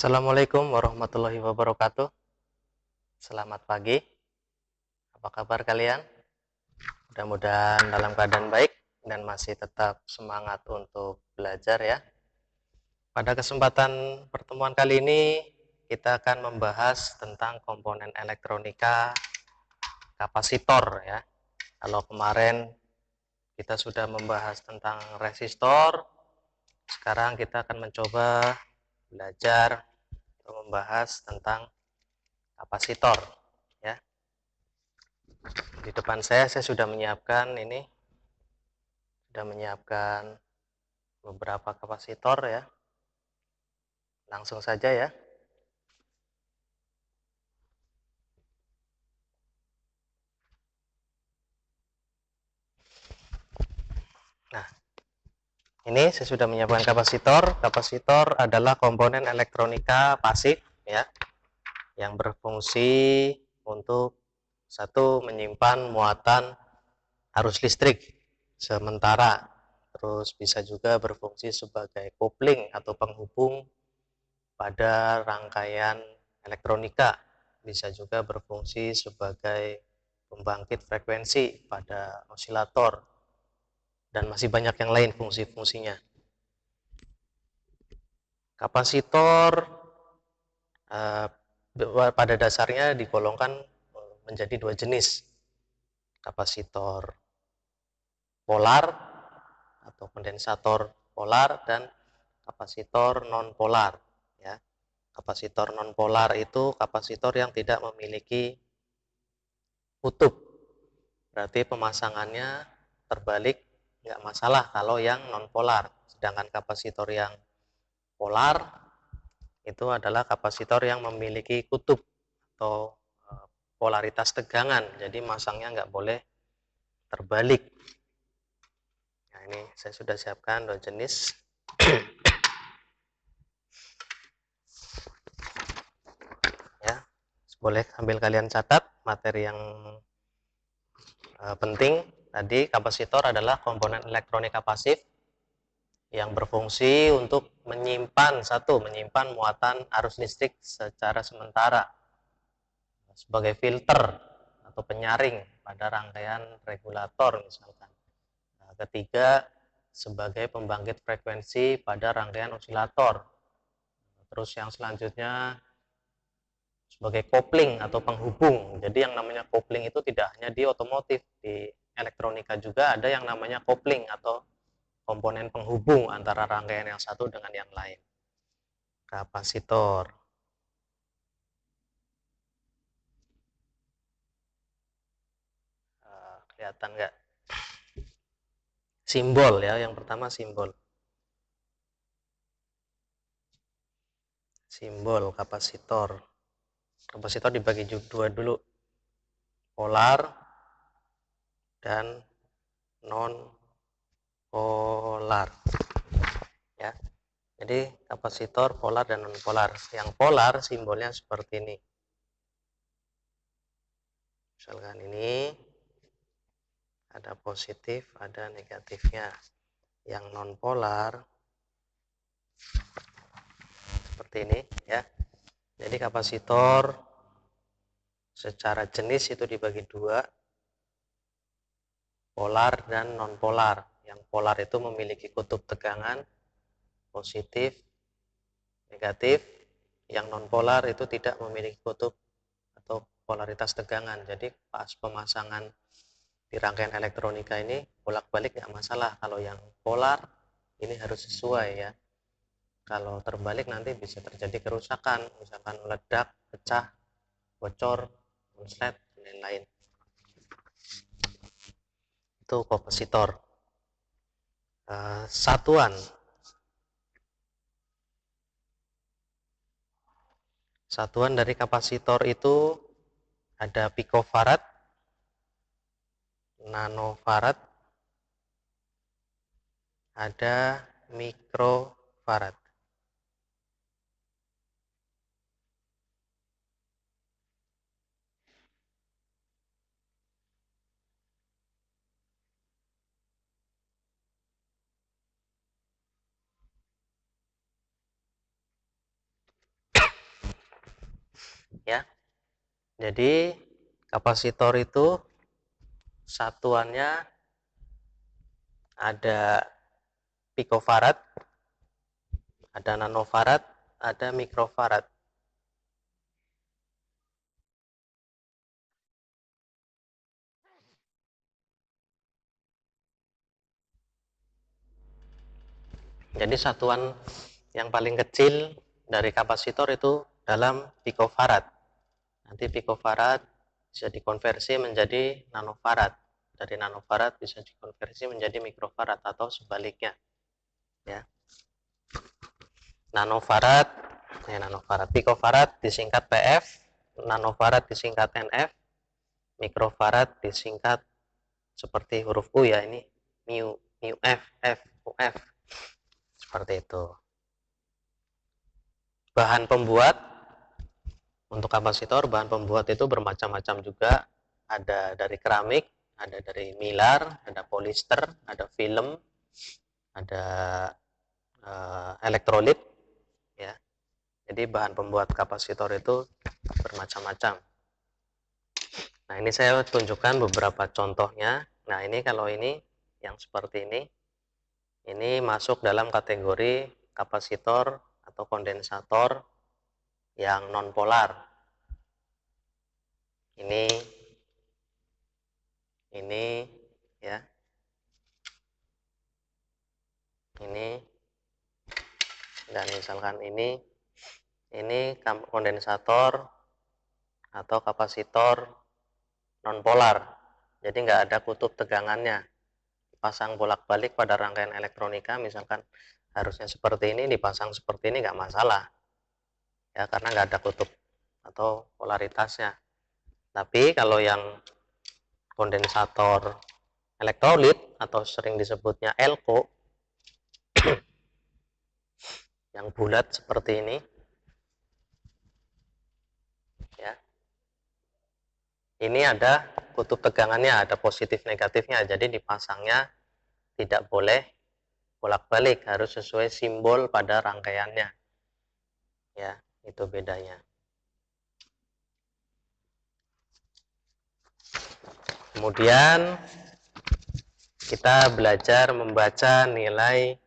Assalamualaikum warahmatullahi wabarakatuh. Selamat pagi. Apa kabar kalian? Mudah-mudahan dalam keadaan baik dan masih tetap semangat untuk belajar ya. Pada kesempatan pertemuan kali ini kita akan membahas tentang komponen elektronika kapasitor ya. Kalau kemarin kita sudah membahas tentang resistor, sekarang kita akan mencoba belajar untuk membahas tentang kapasitor ya. Di depan saya sudah menyiapkan beberapa kapasitor ya. Langsung saja ya. Nah, ini saya sudah menyiapkan kapasitor. Kapasitor adalah komponen elektronika pasif ya, yang berfungsi untuk satu, menyimpan muatan arus listrik sementara, terus bisa juga berfungsi sebagai kopling atau penghubung pada rangkaian elektronika, bisa juga berfungsi sebagai pembangkit frekuensi pada osilator, dan masih banyak yang lain fungsi-fungsinya. Kapasitor pada dasarnya digolongkan menjadi dua jenis, kapasitor polar atau kondensator polar dan kapasitor non polar ya. Kapasitor non polar itu kapasitor yang tidak memiliki kutub, berarti pemasangannya terbalik nggak masalah kalau yang non polar. Sedangkan kapasitor yang polar itu adalah kapasitor yang memiliki kutub atau polaritas tegangan, jadi masangnya nggak boleh terbalik. Nah, ini saya sudah siapkan dua jenis. Ya, boleh ambil kalian catat materi yang penting. Tadi kapasitor adalah komponen elektronika pasif yang berfungsi untuk menyimpan muatan arus listrik secara sementara sebagai filter atau penyaring pada rangkaian regulator misalkan. Nah, ketiga, sebagai pembangkit frekuensi pada rangkaian osilator. Terus yang selanjutnya sebagai kopling atau penghubung. Jadi yang namanya kopling itu tidak hanya di otomotif, di elektronika juga ada yang namanya kopling atau komponen penghubung antara rangkaian yang satu dengan yang lain. Kapasitor. Kelihatan nggak? Simbol ya, yang pertama simbol. Simbol kapasitor. Kapasitor dibagi dua dulu, polar dan non polar ya. Jadi kapasitor polar dan non polar. Yang polar simbolnya seperti ini. Misalkan ini ada positif, ada negatifnya. Yang non polar seperti ini ya. Jadi kapasitor secara jenis itu dibagi dua, polar dan non polar. Yang polar itu memiliki kutub tegangan positif, negatif. Yang non polar itu tidak memiliki kutub atau polaritas tegangan. Jadi pas pemasangan di rangkaian elektronika ini bolak-balik nggak masalah. Kalau yang polar ini harus sesuai ya. Kalau terbalik nanti bisa terjadi kerusakan, misalkan meledak, pecah, bocor, konslet, dan lain-lain. Itu kapasitor. Satuan dari kapasitor itu ada picofarad, nanofarad, ada mikrofarad. ya. Jadi kapasitor itu satuannya ada picofarad, ada nanofarad, ada mikrofarad. Jadi satuan yang paling kecil dari kapasitor itu dalam picofarad. Nanti picofarad bisa dikonversi menjadi nanofarad. Dari nanofarad bisa dikonversi menjadi mikrofarad atau sebaliknya. Ya. Nanofarad, picofarad disingkat PF, nanofarad disingkat NF, mikrofarad disingkat seperti huruf U ya, ini mu, F, F, UF. Seperti itu. Bahan pembuat untuk kapasitor, bahan pembuat itu bermacam-macam juga. Ada dari keramik, ada dari milar, ada polister, ada film, ada elektrolit, ya. Jadi bahan pembuat kapasitor itu bermacam-macam. Nah, ini saya tunjukkan beberapa contohnya. Nah, ini kalau ini yang seperti ini masuk dalam kategori kapasitor atau kondensator yang non polar. Ini ya. Ini dan misalkan ini kondensator atau kapasitor non polar. Jadi nggak ada kutub tegangannya. Pasang bolak-balik pada rangkaian elektronika, misalkan harusnya seperti ini, dipasang seperti ini nggak masalah. Ya, karena nggak ada kutub atau polaritasnya. Tapi kalau yang kondensator elektrolit atau sering disebutnya elko yang bulat seperti ini, ya, ini ada kutub tegangannya, ada positif negatifnya, jadi dipasangnya tidak boleh bolak-balik, harus sesuai simbol pada rangkaiannya. Ya, itu bedanya. Kemudian kita belajar membaca nilai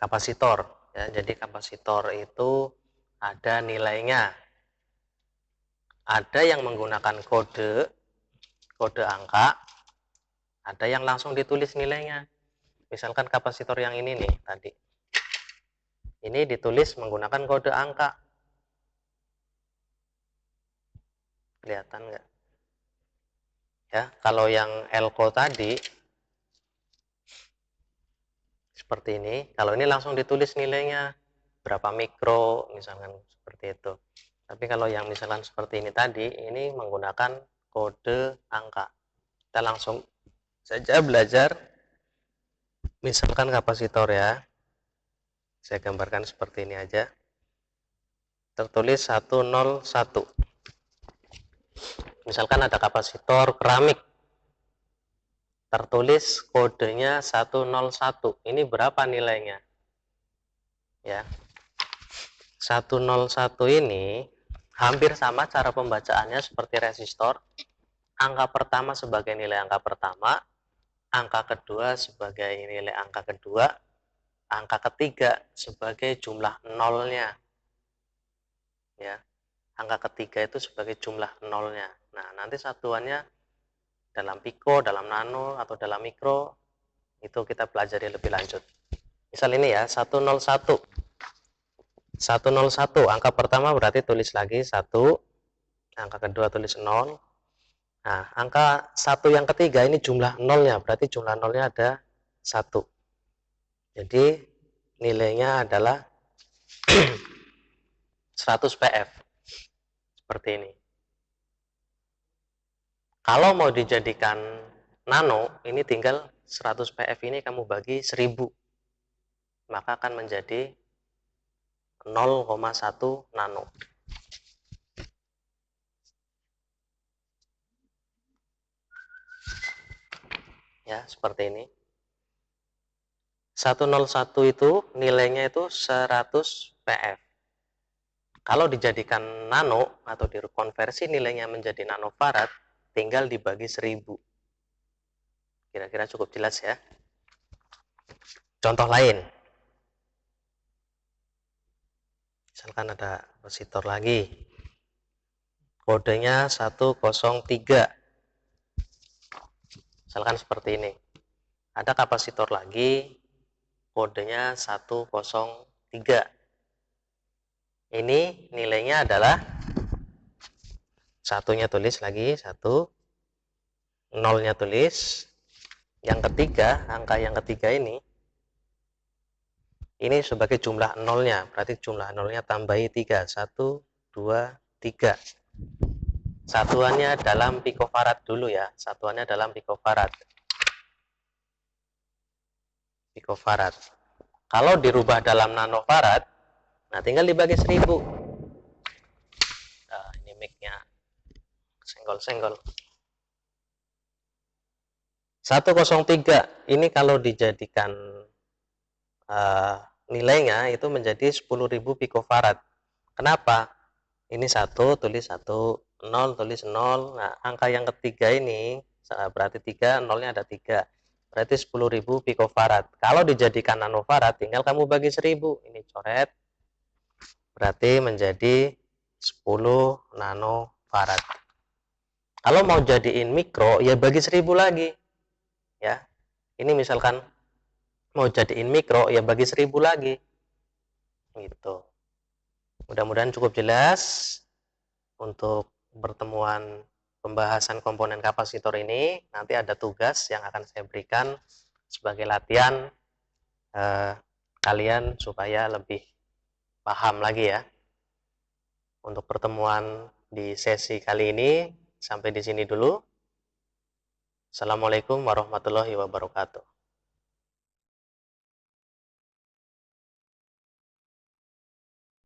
kapasitor. Ya, jadi kapasitor itu ada nilainya. Ada yang menggunakan kode angka, ada yang langsung ditulis nilainya. Misalkan kapasitor yang ini nih tadi. Ini ditulis menggunakan kode angka. Kelihatan nggak? Ya, kalau yang elko tadi seperti ini, kalau ini langsung ditulis nilainya berapa mikro misalkan seperti itu. Tapi kalau yang misalkan seperti ini tadi, ini menggunakan kode angka. Kita langsung saja belajar, misalkan kapasitor ya, saya gambarkan seperti ini aja, tertulis 101. Misalkan ada kapasitor keramik, tertulis kodenya 101. Ini berapa nilainya? Ya, 101 ini hampir sama cara pembacaannya seperti resistor. Angka pertama sebagai nilai angka pertama, angka kedua sebagai nilai angka kedua, angka ketiga sebagai jumlah nolnya. Ya, angka ketiga itu sebagai jumlah nolnya. Nah, nanti satuannya dalam piko, dalam nano, atau dalam mikro, itu kita pelajari lebih lanjut. Misal ini ya, 101. 101, angka pertama berarti tulis lagi 1, angka kedua tulis 0. Nah, angka 1 yang ketiga ini jumlah nolnya, berarti jumlah nolnya ada 1. Jadi nilainya adalah 100 PF. Seperti ini. Kalau mau dijadikan nano, ini tinggal 100 PF ini kamu bagi 1000. Maka akan menjadi 0,1 nano. Ya, seperti ini. 101 itu nilainya itu 100 PF. Kalau dijadikan nano atau dikonversi nilainya menjadi nanofarad, tinggal dibagi 1000. Kira-kira cukup jelas ya. Contoh lain. Misalkan ada resistor lagi. Kodenya 103. Misalkan seperti ini. Ada kapasitor lagi, kodenya 103. Ini nilainya adalah satunya tulis lagi 1, nolnya tulis. Yang ketiga, angka yang ketiga ini sebagai jumlah nolnya, berarti jumlah nolnya tambahi 3, 1, 2, 3. Satuannya dalam pikofarad dulu ya, satuannya dalam pikofarad. Pikofarad. Kalau dirubah dalam nanofarad, nah tinggal dibagi 1000. Nah, ini mic-nya senggol-senggol. 103 ini kalau dijadikan nilainya itu menjadi 10.000 pikofarad. Kenapa? Ini 1 tulis 1, 0 tulis 0. Nah, angka yang ketiga ini berarti 3, nolnya ada 3. Berarti 10.000 pikofarad. Kalau dijadikan nanofarad tinggal kamu bagi 1000. Ini coret. Berarti menjadi 10 nanofarad. Kalau mau jadiin mikro ya bagi 1000 lagi. Ya. Ini misalkan mau jadiin mikro ya bagi 1000 lagi. Gitu. Mudah-mudahan cukup jelas untuk pertemuan pembahasan komponen kapasitor ini. Nanti ada tugas yang akan saya berikan sebagai latihan kalian supaya lebih paham lagi ya. Untuk pertemuan di sesi kali ini sampai di sini dulu. Assalamualaikum warahmatullahi wabarakatuh.